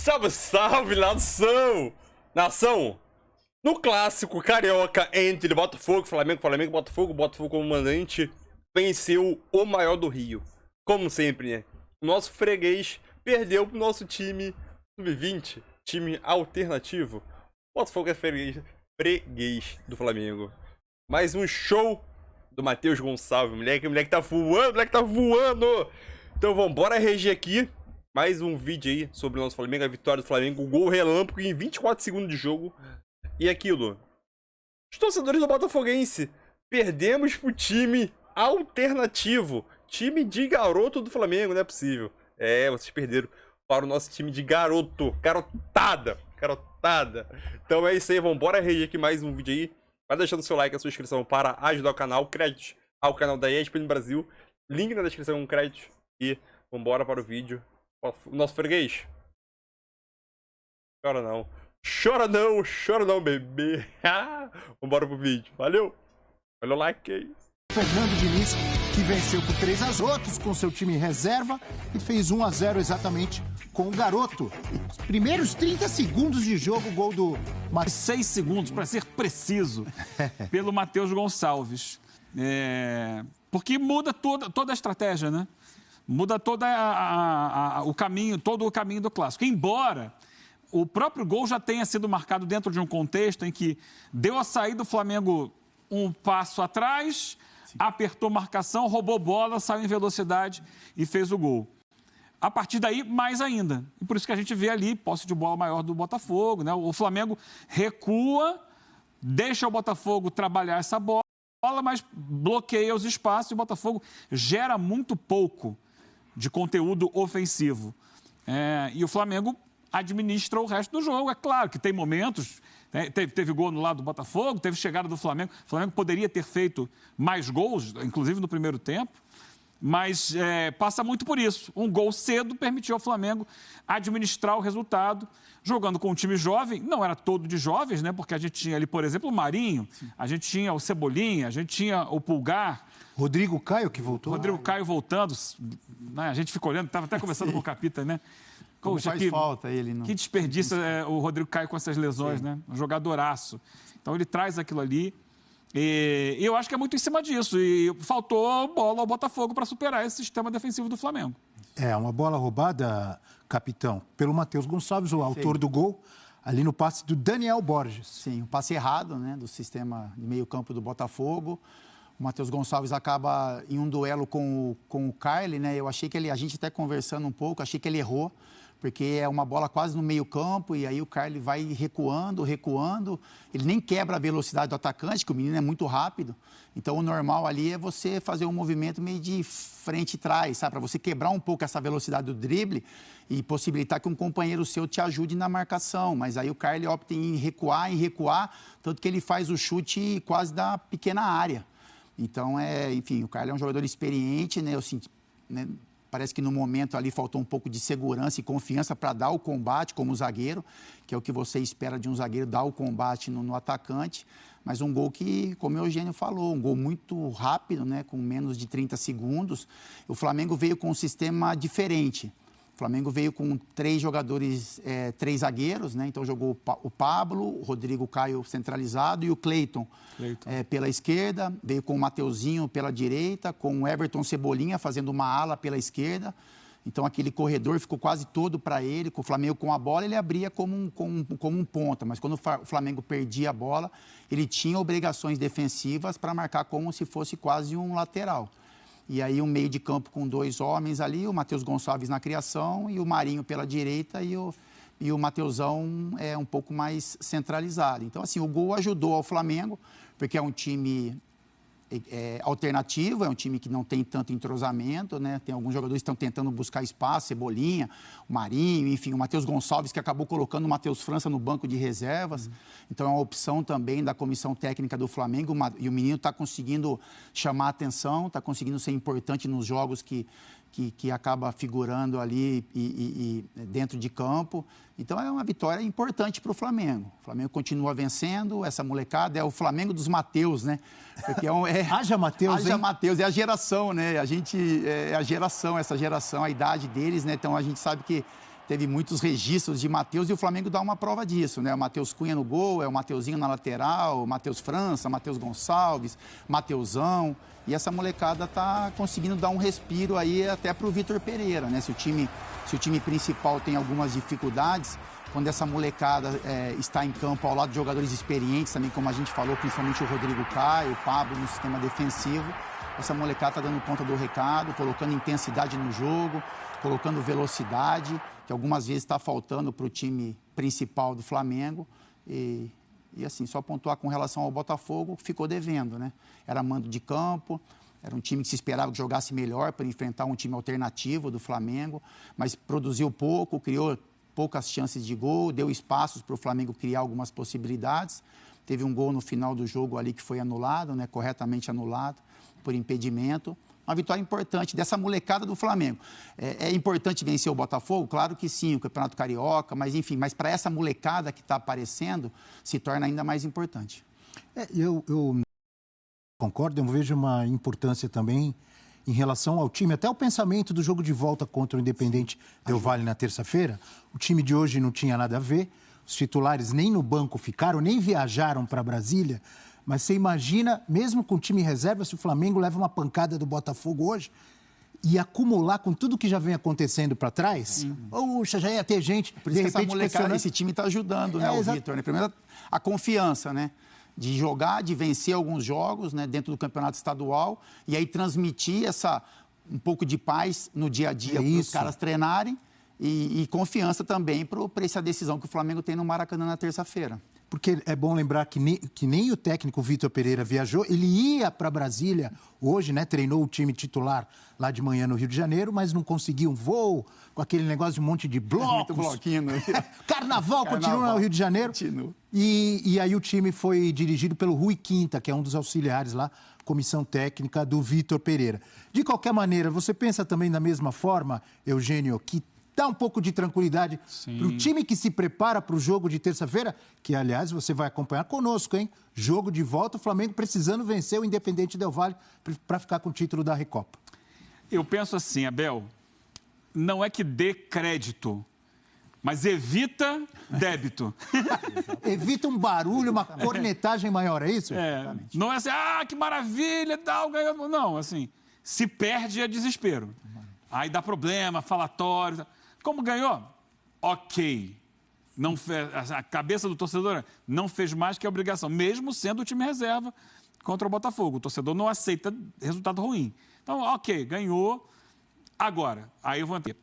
Salve, salve, nação! Nação, no clássico carioca entre Botafogo, Flamengo, Botafogo como mandante, venceu o maior do Rio. Como sempre, né? O nosso freguês perdeu pro nosso sub-20, time alternativo. Botafogo é freguês do Flamengo. Mais um show do Matheus Gonçalves, moleque tá voando, Então vambora reger aqui. Mais um vídeo aí sobre o nosso Flamengo, a vitória do Flamengo, o gol relâmpago em 24 segundos de jogo. E aquilo, os torcedores do Botafoguense, perdemos pro time alternativo, time de garoto do Flamengo, não é possível. É, vocês perderam para o nosso time de garotada. Então é isso aí, vambora reger aqui mais um vídeo aí. Vai deixando seu like, a sua inscrição para ajudar o canal, créditos ao canal da ESPN Brasil, link na descrição com créditos e vambora para o vídeo. O nosso freguês. Chora não, bebê. Vambora pro vídeo. Valeu. Olha o like aí. Fernando Diniz, que venceu por 3-0 com seu time reserva e fez 1-0 exatamente com o garoto. Os primeiros 30 segundos de jogo, gol do... 6 segundos, para ser preciso, pelo Matheus Gonçalves. Porque muda toda a estratégia, né? Muda todo o caminho do clássico. Embora o próprio gol já tenha sido marcado dentro de um contexto em que deu a saída do Flamengo um passo atrás, apertou marcação, roubou bola, saiu em velocidade e fez o gol. A partir daí, mais ainda. E por isso que a gente vê ali posse de bola maior do Botafogo, né? O Flamengo recua, deixa o Botafogo trabalhar essa bola, mas bloqueia os espaços e o Botafogo gera muito pouco de conteúdo ofensivo. E o Flamengo administra o resto do jogo. É claro que tem momentos, teve gol no lado do Botafogo, teve chegada do Flamengo. O Flamengo poderia ter feito mais gols, inclusive no primeiro tempo, mas passa muito por isso. Um gol cedo permitiu ao Flamengo administrar o resultado, jogando com um time jovem. Não era todo de jovens, né? Porque a gente tinha ali, por exemplo, o Marinho, a gente tinha o Cebolinha, a gente tinha o Pulgar. Rodrigo Caio, que voltou. Rodrigo Caio voltando, né? A gente fica olhando, estava até conversando com o Capita, né? Como faz falta ele. Que desperdício o Rodrigo Caio com essas lesões, né? Um jogadoraço. Então ele traz aquilo ali. E eu acho que é muito em cima disso. E faltou bola ao Botafogo para superar esse sistema defensivo do Flamengo. Uma bola roubada, capitão, pelo Matheus Gonçalves, o autor do gol, ali no passe do Daniel Borges. Sim, um passe errado, né, do sistema de meio campo do Botafogo. O Matheus Gonçalves acaba em um duelo com o Carly, né? Eu achei que a gente até conversando um pouco, achei que ele errou, porque é uma bola quase no meio campo e aí o Carly vai recuando. Ele nem quebra a velocidade do atacante, que o menino é muito rápido. Então o normal ali é você fazer um movimento meio de frente e trás, sabe? Para você quebrar um pouco essa velocidade do drible e possibilitar que um companheiro seu te ajude na marcação. Mas aí o Carly opta em recuar, tanto que ele faz o chute quase da pequena área. Então, enfim, o Carly é um jogador experiente, né? Eu senti, né? Parece que no momento ali faltou um pouco de segurança e confiança para dar o combate como zagueiro, que é o que você espera de um zagueiro, dar o combate no atacante. Mas um gol que, como o Eugênio falou, um gol muito rápido, né? Com menos de 30 segundos. O Flamengo veio com um sistema diferente. O Flamengo veio com 3 jogadores, 3 zagueiros, né? Então jogou o Pablo, o Rodrigo Caio centralizado e o Cleiton pela esquerda. Veio com o Mateuzinho pela direita, com o Everton Cebolinha fazendo uma ala pela esquerda. Então aquele corredor ficou quase todo para ele. Com o Flamengo com a bola, ele abria como um ponta. Mas quando o Flamengo perdia a bola, ele tinha obrigações defensivas para marcar como se fosse quase um lateral. E aí um meio de campo com 2 homens ali, o Matheus Gonçalves na criação e o Marinho pela direita e o Mateusão um pouco mais centralizado. Então, assim, o gol ajudou ao Flamengo, porque é um time alternativo, é um time que não tem tanto entrosamento, né? Tem alguns jogadores que estão tentando buscar espaço, Cebolinha, o Marinho, enfim, o Matheus Gonçalves, que acabou colocando o Matheus França no banco de reservas. Então, é uma opção também da comissão técnica do Flamengo, e o menino está conseguindo chamar a atenção, está conseguindo ser importante nos jogos que acaba figurando ali e dentro de campo. Então, é uma vitória importante para o Flamengo. O Flamengo continua vencendo, essa molecada é o Flamengo dos Mateus, né? Porque Haja Mateus, Haja Mateus, é a geração, né? A gente, essa geração, a idade deles, né? Então, a gente sabe que teve muitos registros de Matheus e o Flamengo dá uma prova disso, né? O Matheus Cunha no gol, o Mateuzinho na lateral, o Matheus França, Matheus Gonçalves, Mateusão. E essa molecada tá conseguindo dar um respiro aí até para o Vitor Pereira, né? Se o time principal tem algumas dificuldades, quando essa molecada está em campo ao lado de jogadores experientes também, como a gente falou, principalmente o Rodrigo Caio, o Pablo no sistema defensivo, essa molecada está dando conta do recado, colocando intensidade no jogo, colocando velocidade, que algumas vezes está faltando para o time principal do Flamengo. E assim, só pontuar com relação ao Botafogo, ficou devendo, né? Era mando de campo, era um time que se esperava que jogasse melhor para enfrentar um time alternativo do Flamengo, mas produziu pouco, criou poucas chances de gol, deu espaços para o Flamengo criar algumas possibilidades. Teve um gol no final do jogo ali que foi anulado, né? Corretamente anulado, por impedimento. Uma vitória importante dessa molecada do Flamengo. É importante vencer o Botafogo? Claro que sim, o Campeonato Carioca, mas enfim, mas para essa molecada que está aparecendo, se torna ainda mais importante. Eu concordo, eu vejo uma importância também em relação ao time, até o pensamento do jogo de volta contra o Independente Del Valle na terça-feira. O time de hoje não tinha nada a ver, os titulares nem no banco ficaram, nem viajaram para Brasília. Mas você imagina, mesmo com o time reserva, se o Flamengo leva uma pancada do Botafogo hoje e acumular com tudo que já vem acontecendo para trás, puxa, já ia ter gente, por isso de repente, essa molecada, esse time está ajudando, né, o Vitor, né? Primeiro, a confiança, né? De jogar, de vencer alguns jogos, né, dentro do campeonato estadual e aí transmitir um pouco de paz no dia a dia para os caras treinarem e confiança também para essa decisão que o Flamengo tem no Maracanã na terça-feira. Porque é bom lembrar que nem o técnico Vitor Pereira viajou, ele ia para Brasília hoje, né? Treinou o time titular lá de manhã no Rio de Janeiro, mas não conseguiu um voo com aquele negócio de um monte de blocos. Muito bloquinho. Carnaval continua no Rio de Janeiro. Continua. E aí o time foi dirigido pelo Rui Quinta, que é um dos auxiliares lá, comissão técnica do Vitor Pereira. De qualquer maneira, você pensa também da mesma forma, Eugênio, que dá um pouco de tranquilidade para o time que se prepara para o jogo de terça-feira, que, aliás, você vai acompanhar conosco, hein? Jogo de volta, o Flamengo precisando vencer o Independente Del Valle para ficar com o título da Recopa. Eu penso assim, Abel, não é que dê crédito, mas evita débito. Evita um barulho, uma cornetagem maior, é isso? Não é assim, que maravilha, tal, ganhou. Não, assim, se perde é desespero. Aí dá problema, falatório. Como ganhou? Ok. Não fez, a cabeça do torcedor não fez mais que a obrigação, mesmo sendo o time reserva contra o Botafogo. O torcedor não aceita resultado ruim. Então, ok, ganhou. Agora, aí eu vou entender.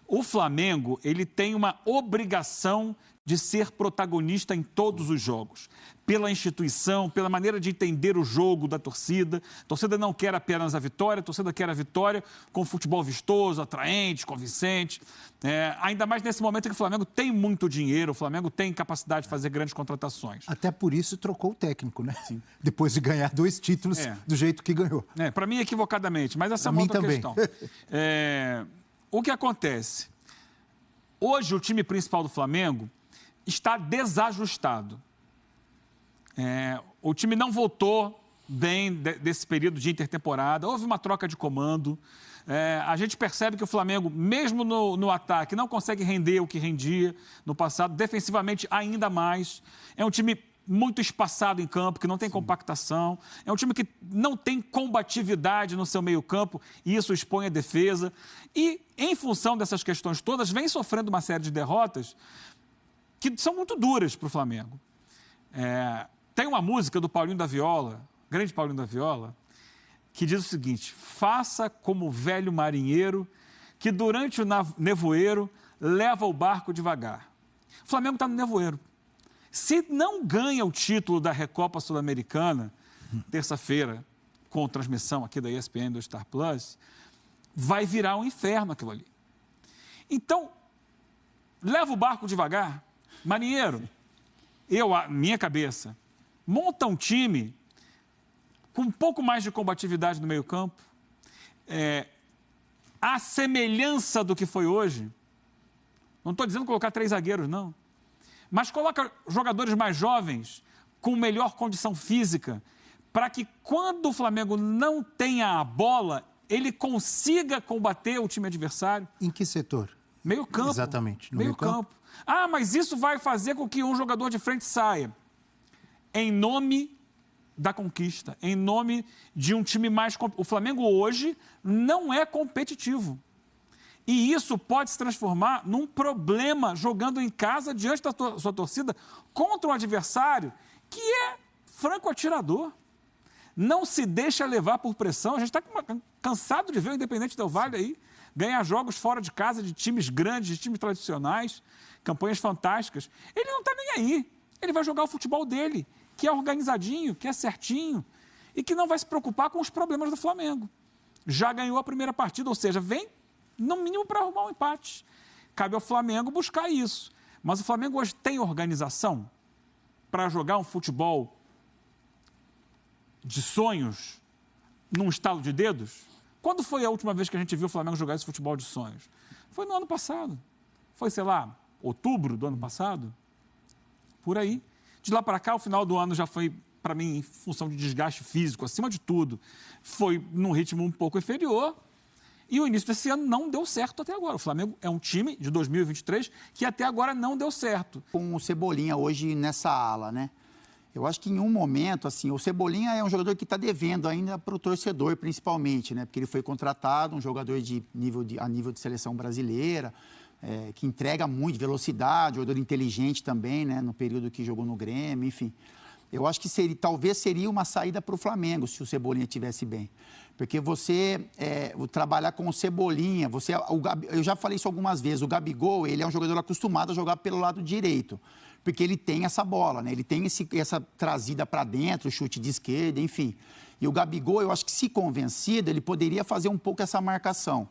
O Flamengo, ele tem uma obrigação de ser protagonista em todos os jogos. Pela instituição, pela maneira de entender o jogo da torcida. A torcida não quer apenas a vitória, a torcida quer a vitória com futebol vistoso, atraente, convincente. Ainda mais nesse momento em que o Flamengo tem muito dinheiro, o Flamengo tem capacidade de fazer grandes contratações. Até por isso trocou o técnico, né? Sim. Depois de ganhar 2 títulos do jeito que ganhou. Para mim, equivocadamente, mas essa é uma outra questão. O que acontece? Hoje, o time principal do Flamengo está desajustado. O time não voltou bem desse período de intertemporada, houve uma troca de comando. A gente percebe que o Flamengo, mesmo no ataque, não consegue render o que rendia no passado, defensivamente ainda mais. É um time muito espaçado em campo, que não tem compactação. É um time que não tem combatividade no seu meio-campo e isso expõe a defesa. E, em função dessas questões todas, vem sofrendo uma série de derrotas que são muito duras para o Flamengo. Tem uma música do Paulinho da Viola, grande Paulinho da Viola, que diz o seguinte: faça como o velho marinheiro que durante o nevoeiro leva o barco devagar. O Flamengo está no nevoeiro. Se não ganha o título da Recopa Sul-Americana, terça-feira, com transmissão aqui da ESPN do Star Plus, vai virar um inferno aquilo ali. Então, leva o barco devagar. Marinheiro, minha cabeça, monta um time com um pouco mais de combatividade no meio-campo, a semelhança do que foi hoje. Não estou dizendo colocar 3 zagueiros, não. Mas coloca jogadores mais jovens, com melhor condição física, para que quando o Flamengo não tenha a bola, ele consiga combater o time adversário. Em que setor? Meio campo. Exatamente. No Meio campo. Ah, mas isso vai fazer com que um jogador de frente saia. Em nome da conquista, em nome de um time mais... O Flamengo hoje não é competitivo. E isso pode se transformar num problema jogando em casa diante da sua torcida contra um adversário que é franco atirador. Não se deixa levar por pressão. A gente está cansado de ver o Independente Del Valle aí ganhar jogos fora de casa de times grandes, de times tradicionais, campanhas fantásticas. Ele não está nem aí. Ele vai jogar o futebol dele, que é organizadinho, que é certinho e que não vai se preocupar com os problemas do Flamengo. Já ganhou a primeira partida, ou seja, vem no mínimo para arrumar um empate. Cabe ao Flamengo buscar isso. Mas o Flamengo hoje tem organização para jogar um futebol de sonhos num estalo de dedos? Quando foi a última vez que a gente viu o Flamengo jogar esse futebol de sonhos? Foi no ano passado. Foi, sei lá, outubro do ano passado? Por aí. De lá para cá, o final do ano já foi, para mim, em função de desgaste físico, acima de tudo, foi num ritmo um pouco inferior. E o início desse ano não deu certo até agora. O Flamengo é um time de 2023 que até agora não deu certo. Com o Cebolinha hoje nessa ala, né? Eu acho que em um momento, assim, o Cebolinha é um jogador que está devendo ainda para o torcedor, principalmente, né? Porque ele foi contratado, um jogador a nível de seleção brasileira, que entrega muito velocidade, jogador inteligente também, né? No período que jogou no Grêmio, enfim. Eu acho que talvez seria uma saída para o Flamengo, se o Cebolinha estivesse bem. Porque você trabalhar com o Cebolinha, eu já falei isso algumas vezes, o Gabigol, ele é um jogador acostumado a jogar pelo lado direito, porque ele tem essa bola, né? Ele tem essa trazida para dentro, chute de esquerda, enfim. E o Gabigol, eu acho que se convencido, ele poderia fazer um pouco essa marcação.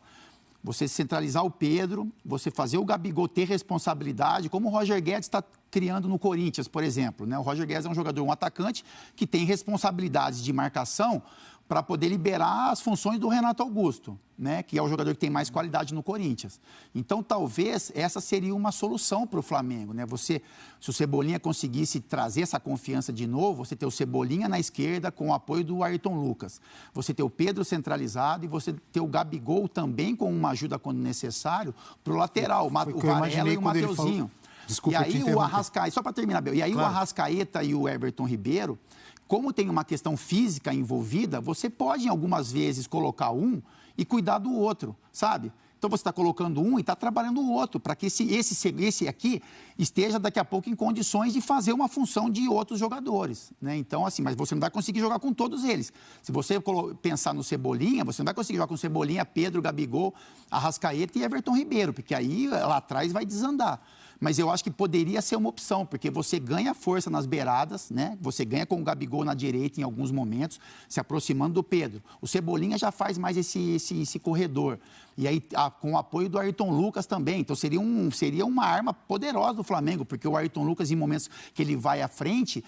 Você centralizar o Pedro, você fazer o Gabigol ter responsabilidade, como o Roger Guedes está criando no Corinthians, por exemplo, né? O Roger Guedes é um jogador, um atacante, que tem responsabilidades de marcação para poder liberar as funções do Renato Augusto, né? Que é o jogador que tem mais qualidade no Corinthians. Então, talvez, essa seria uma solução para o Flamengo, né? Se o Cebolinha conseguisse trazer essa confiança de novo, você ter o Cebolinha na esquerda com o apoio do Ayrton Lucas. Você ter o Pedro centralizado e você ter o Gabigol também com uma ajuda quando necessário para o lateral, o Varela e o Mateuzinho. Desculpa, e aí o Arrascaeta, só para terminar, Bel, e aí claro, o Arrascaeta e o Everton Ribeiro, como tem uma questão física envolvida, você pode, em algumas vezes, colocar um e cuidar do outro, sabe? Então, você está colocando um e está trabalhando o outro, para que esse aqui esteja, daqui a pouco, em condições de fazer uma função de outros jogadores, né? Então, assim, mas você não vai conseguir jogar com todos eles. Se você pensar no Cebolinha, você não vai conseguir jogar com Cebolinha, Pedro, Gabigol, Arrascaeta e Everton Ribeiro, porque aí, lá atrás, vai desandar. Mas eu acho que poderia ser uma opção, porque você ganha força nas beiradas, né? Você ganha com o Gabigol na direita em alguns momentos, se aproximando do Pedro. O Cebolinha já faz mais esse corredor. E aí, com o apoio do Ayrton Lucas também. Então, seria uma arma poderosa do Flamengo, porque o Ayrton Lucas, em momentos que ele vai à frente,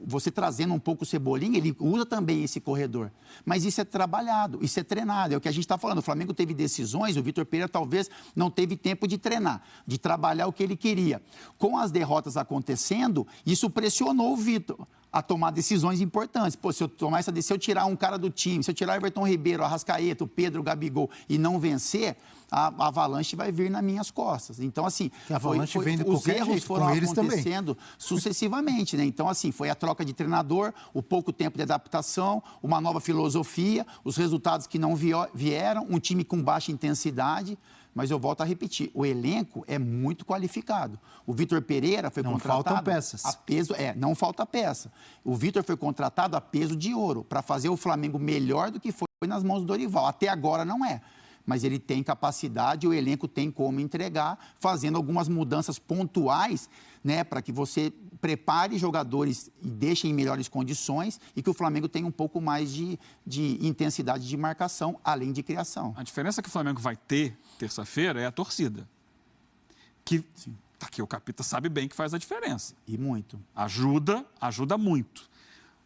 você trazendo um pouco o Cebolinha, ele usa também esse corredor. Mas isso é trabalhado, isso é treinado. É o que a gente está falando. O Flamengo teve decisões, o Vitor Pereira talvez não teve tempo de treinar, de trabalhar o que ele queria. Com as derrotas acontecendo, isso pressionou o Vitor a tomar decisões importantes. Pô, se eu tirar um cara do time, se eu tirar o Everton Ribeiro, o Arrascaeta, o Pedro, o Gabigol e não vencer, a avalanche vai vir nas minhas costas. Então, assim, os erros foram acontecendo sucessivamente, né? Então, assim, foi a troca de treinador, o pouco tempo de adaptação, uma nova filosofia, os resultados que não vieram, um time com baixa intensidade. Mas eu volto a repetir, o elenco é muito qualificado. O Vitor Pereira foi contratado... Não faltam peças. Não falta peça. O Vitor foi contratado a peso de ouro para fazer o Flamengo melhor do que foi nas mãos do Dorival. Até agora não é. Mas ele tem capacidade, o elenco tem como entregar, fazendo algumas mudanças pontuais, né, para que você prepare jogadores e deixe em melhores condições e que o Flamengo tenha um pouco mais de intensidade de marcação, além de criação. A diferença que o Flamengo vai ter terça-feira é a torcida. Que aqui o Capita sabe bem que faz a diferença. E muito. Ajuda muito.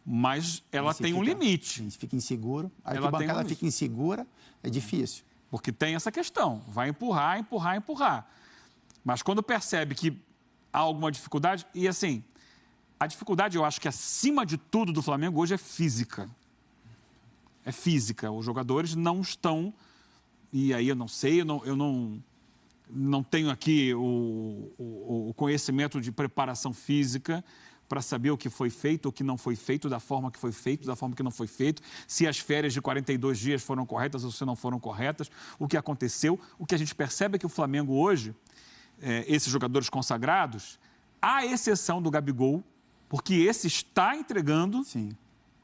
Mas ela tem um limite. Fica inseguro. A arquibancada fica insegura, é difícil. Porque tem essa questão. Vai empurrar. Mas quando percebe que há alguma dificuldade... E assim, a dificuldade, eu acho que acima de tudo do Flamengo hoje é física. É física. Os jogadores não estão... E aí eu não sei, eu não tenho aqui o conhecimento de preparação física para saber o que foi feito, o que não foi feito, da forma que foi feito, da forma que não foi feito, se as férias de 42 dias foram corretas ou se não foram corretas, o que aconteceu. O que a gente percebe é que o Flamengo hoje, esses jogadores consagrados, à exceção do Gabigol, porque esse está entregando. Sim.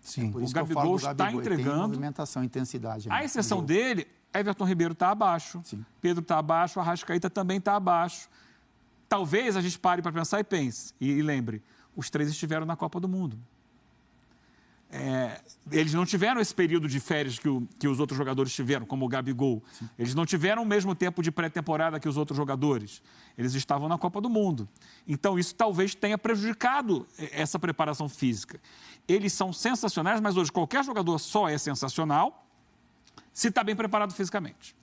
Sim. Por isso O que eu falo Gabigol do está Gabigol, ele tem entregando. movimentação, intensidade. À exceção dele, Everton Ribeiro está abaixo, Sim. Pedro está abaixo, Arrascaeta também está abaixo. Talvez a gente pare para pensar e pense, e lembre, os 3 estiveram na Copa do Mundo. Eles não tiveram esse período de férias que os outros jogadores tiveram, como o Gabigol. Sim. Eles não tiveram o mesmo tempo de pré-temporada que os outros jogadores. Eles estavam na Copa do Mundo. Então, isso talvez tenha prejudicado essa preparação física. Eles são sensacionais, mas hoje qualquer jogador só é sensacional se está bem preparado fisicamente.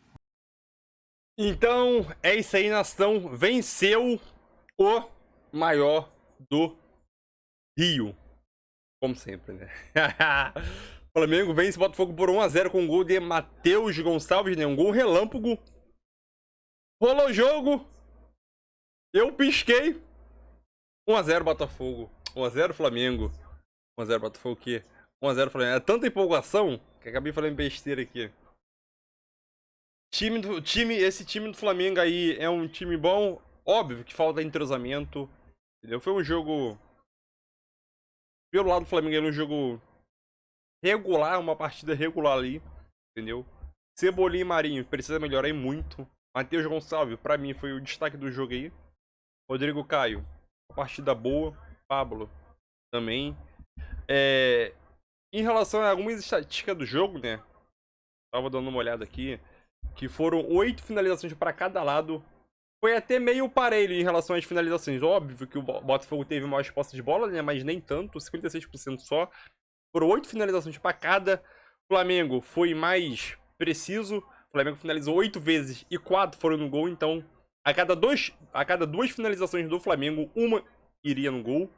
Então, é isso aí, nação. Venceu o maior do Rio. Como sempre, né? Flamengo vence o Botafogo por 1-0 com um gol de Matheus Gonçalves, né? Um gol relâmpago. Rolou o jogo. Eu pisquei. 1-0 Botafogo. 1-0 Flamengo. 1-0 Botafogo o quê? 1-0 Flamengo. É tanta empolgação que acabei falando besteira aqui. Esse time do Flamengo aí é um time bom. Óbvio que falta entrosamento. Entendeu? Foi um jogo... Pelo lado do Flamengo era um jogo regular, uma partida regular ali. Entendeu? Cebolinha e Marinho precisa melhorar muito. Matheus Gonçalves, pra mim, foi o destaque do jogo aí. Rodrigo Caio, uma partida boa. Pablo também. Em relação a algumas estatísticas do jogo, né? Tava dando uma olhada aqui. Que foram 8 finalizações para cada lado. Foi até meio parelho em relação às finalizações. Óbvio que o Botafogo teve mais posse de bola, né? Mas nem tanto, 56% só. Foram 8 finalizações para cada. O Flamengo foi mais preciso. O Flamengo finalizou 8 vezes e 4 foram no gol. Então, a cada duas finalizações do Flamengo, uma iria no gol.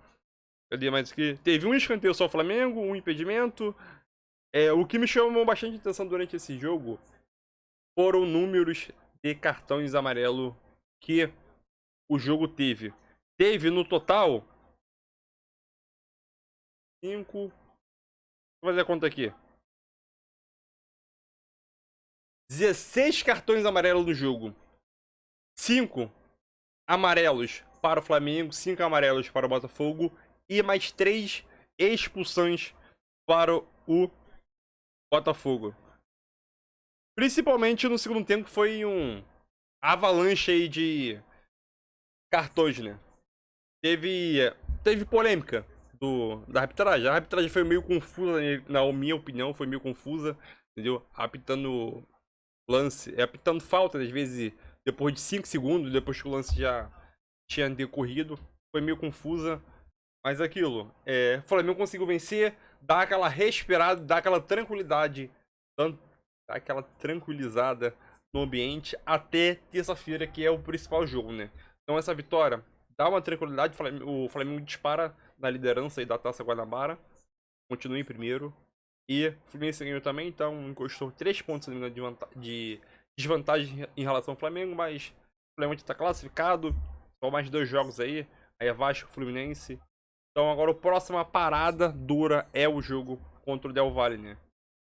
Cadê mais aqui? Teve um escanteio só o Flamengo, um impedimento. O que me chamou bastante atenção durante esse jogo foram números de cartões amarelo que o jogo teve. Teve no total 5. Vou fazer a conta aqui. 16 cartões amarelos no jogo. 5 amarelos para o Flamengo, 5 amarelos para o Botafogo e mais 3 expulsões para o Botafogo. Principalmente no segundo tempo foi um avalanche aí de cartões, né? Teve polêmica da arbitragem. A arbitragem foi meio confusa, na minha opinião, foi meio confusa, entendeu? Apitando lance, apitando falta, às vezes depois de 5 segundos, depois que o lance já tinha decorrido. Foi meio confusa, mas aquilo, o Flamengo conseguiu vencer, dar aquela respirada, dar aquela tranquilidade, dar aquela tranquilizada no ambiente até terça-feira, que é o principal jogo, né? Então essa vitória dá uma tranquilidade, o Flamengo dispara na liderança aí da Taça Guanabara, continua em primeiro, e o Fluminense ganhou também, então encostou 3 pontos de desvantagem em relação ao Flamengo, mas o Flamengo está classificado, só mais 2 jogos aí é Vasco e Fluminense. Então agora a próxima parada dura é o jogo contra o Del Valle, né?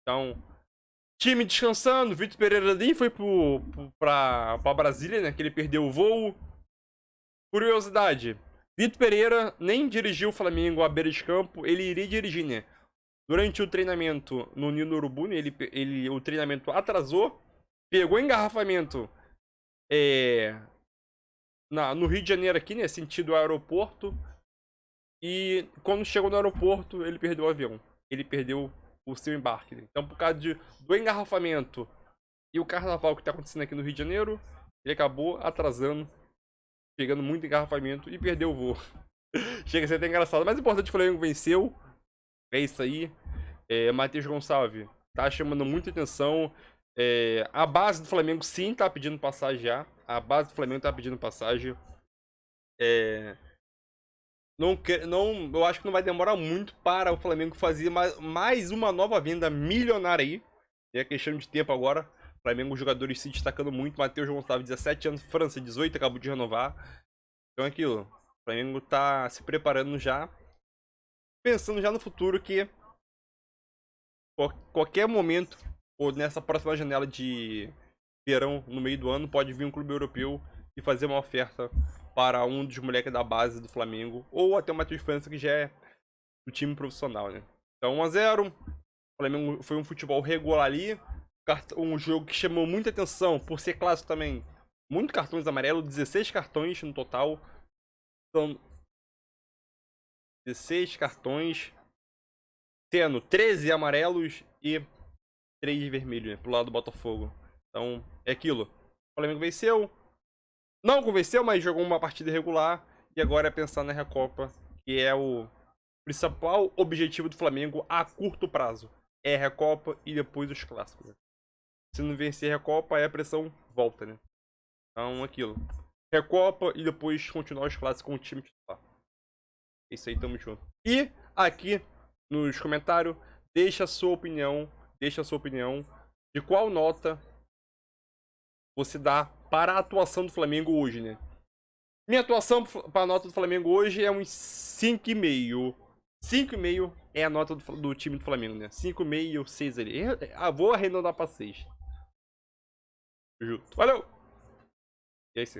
Então, time descansando, Vitor Pereira nem foi pra Brasília, né? Que ele perdeu o voo. Curiosidade, Vitor Pereira nem dirigiu o Flamengo à beira de campo, ele iria dirigir, né? Durante o treinamento no Nino Urubu, né? O treinamento atrasou, pegou engarrafamento no Rio de Janeiro aqui, né? Sentido aeroporto. E quando chegou no aeroporto, ele perdeu o avião. Ele perdeu o seu embarque. Né? Então, por causa do engarrafamento e o carnaval que está acontecendo aqui no Rio de Janeiro, ele acabou atrasando, pegando muito engarrafamento e perdeu o voo. Chega a ser até engraçado. Mas o importante, o Flamengo venceu. É isso aí. Matheus Gonçalves tá chamando muita atenção. A base do Flamengo sim tá pedindo passagem já. A base do Flamengo tá pedindo passagem. Eu acho que não vai demorar muito para o Flamengo fazer mais uma nova venda milionária aí. É questão de tempo agora Flamengo, os jogadores se destacando muito. Matheus Gonçalves, 17 anos, França, 18, acabou de renovar. Então é aquilo. O Flamengo tá se preparando já. Pensando já no futuro que qualquer momento, ou nessa próxima janela de verão, no meio do ano, pode vir um clube europeu e fazer uma oferta para um dos moleques da base do Flamengo. Ou até o Matheus França, que já é do time profissional, né? Então 1-0. O Flamengo foi um futebol regular ali. Um jogo que chamou muita atenção por ser clássico também. Muitos cartões amarelos, 16 cartões no total. São 16 cartões, tendo 13 amarelos e 3 vermelhos, né, pro lado do Botafogo. Então, é aquilo. O Flamengo venceu. Não convenceu, mas jogou uma partida regular. E agora é pensar na Recopa, que é o principal objetivo do Flamengo a curto prazo. É a Recopa e depois os clássicos, né? Se não vencer a Recopa, aí a pressão volta, né? Então, aquilo. Recopa e depois continuar os clássicos com o time titular. É isso aí, tamo junto. E aqui nos comentários, deixa a sua opinião de qual nota você dá para a atuação do Flamengo hoje, né? Minha atuação para a nota do Flamengo hoje é uns 5,5. 5,5 é a nota do time do Flamengo, né? 5,5, 6 ali. Vou arredondar para 6. Valeu! E é isso aí.